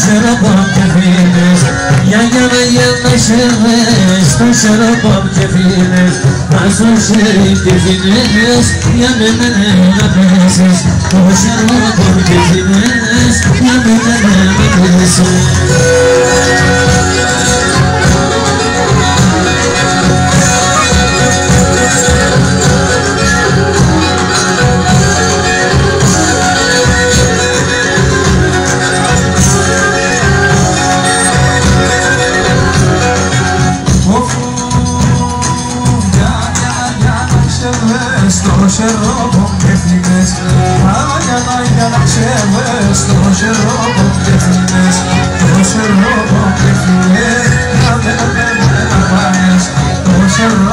şarabım kefiniz. Yan yana yanlaşırız, bu şarabım kefiniz. Nasıl şerifiniz, yanımene nefesiz. Bu şarabım kefiniz, yanımene nefesiz. شربهم كفنس هايا ضايا شمس شربهم كفنس شربهم كفنس شربهم كفنس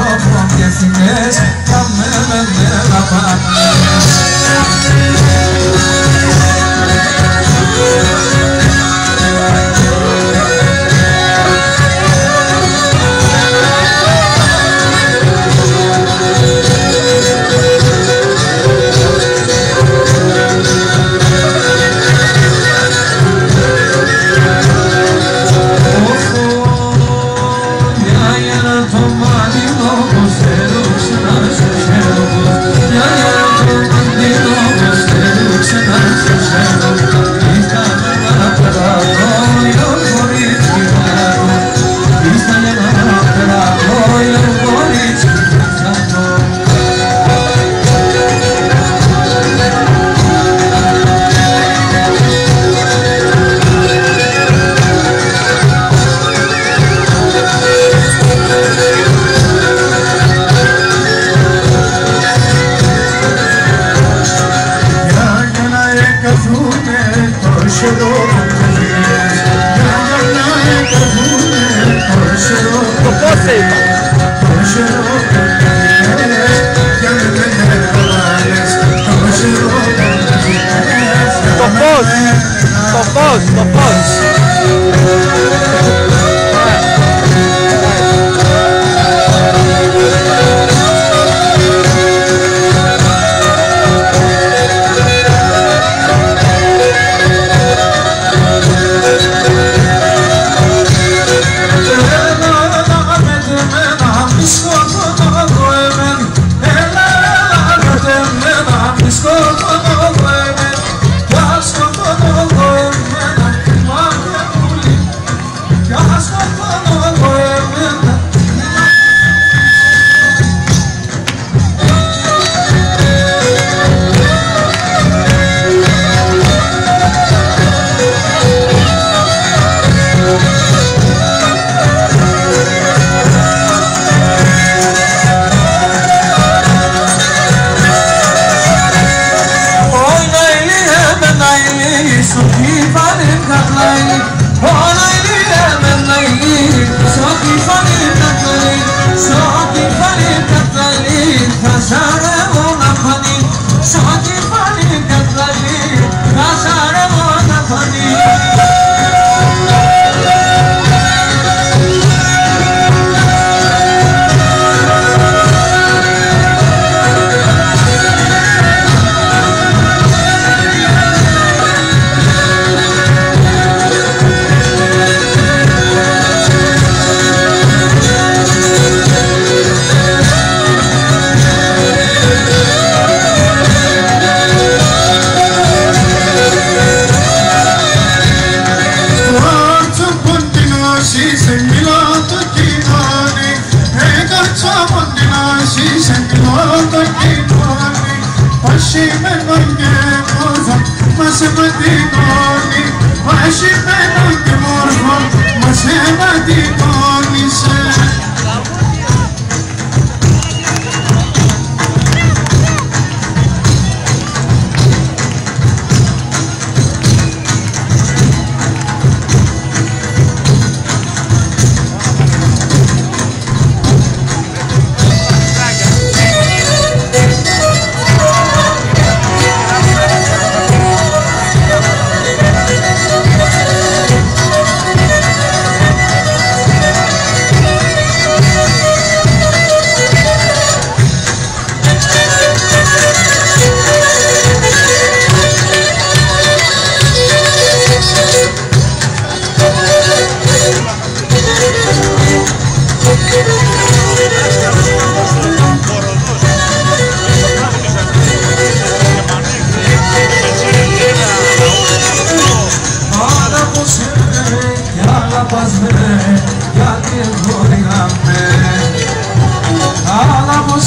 όμως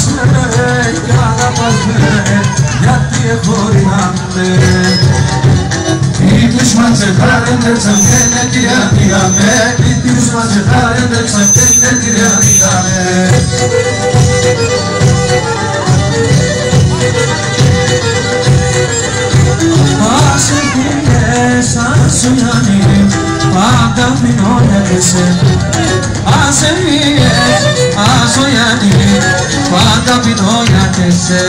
κι αγαπάς με, γιατί χωρινάμε. Ήτους μας εχάρεντε ξαφνένε κυριαδίαμε, ήτους μας εχάρεντε ξαφνένε κυριαδίαμε. Άσε φίλες, άσου Γιάννη, πάντα μείνω για εσέ. Άσε φίλες, άσου Γιάννη, πάντα μείνω για εσέ.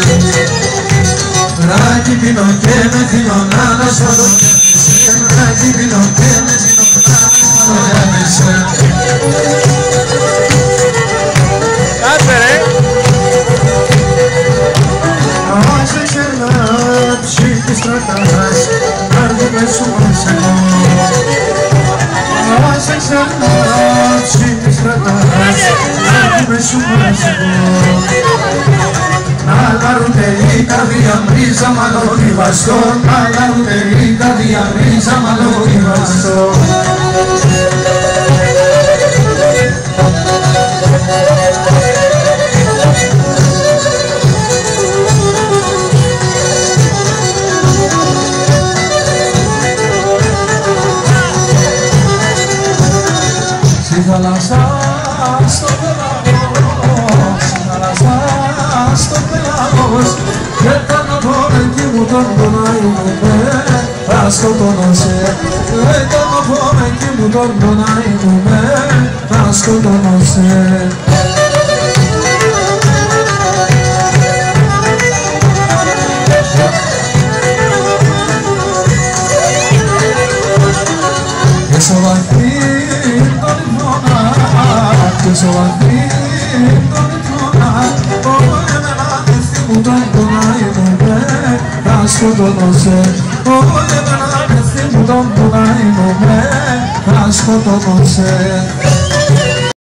Ράκι πίνω και με θυνώ να ανασφαλώ για εσέ. Ράκι πίνω και με θυνώ να ανασφαλώ για εσέ. Κάτσε ρε! Άσε ξερνάψει της στρατάς, άρδι με σου μας εγώ. Άσε ξερνάψει της στρατάς, άρδι με σου μας εγώ. Ναλάρουνε η καρδιά μπρίζα μαλώτη βαστό, ναλάρουνε η καρδιά μπρίζα μαλώτη βαστό. Στη θάλασσα στο πελάγος, στη θάλασσα στο πελάγος, και κάνω το εκεί μου τον πονάει μου με, θα σκοτώνωσε. Και κάνω το εκεί μου τον πονάει μου με, θα σκοτώνωσε. Και στο βαθύ τον υφώνα, και στο βαθύ τον υφώνα, όπου εμένα ευθύ μου τον πονάει μου με, θα σκοτώνωσε. Όπου εμένα ευθύ μου τον πονάει μου με, θα σκοτώνωσε.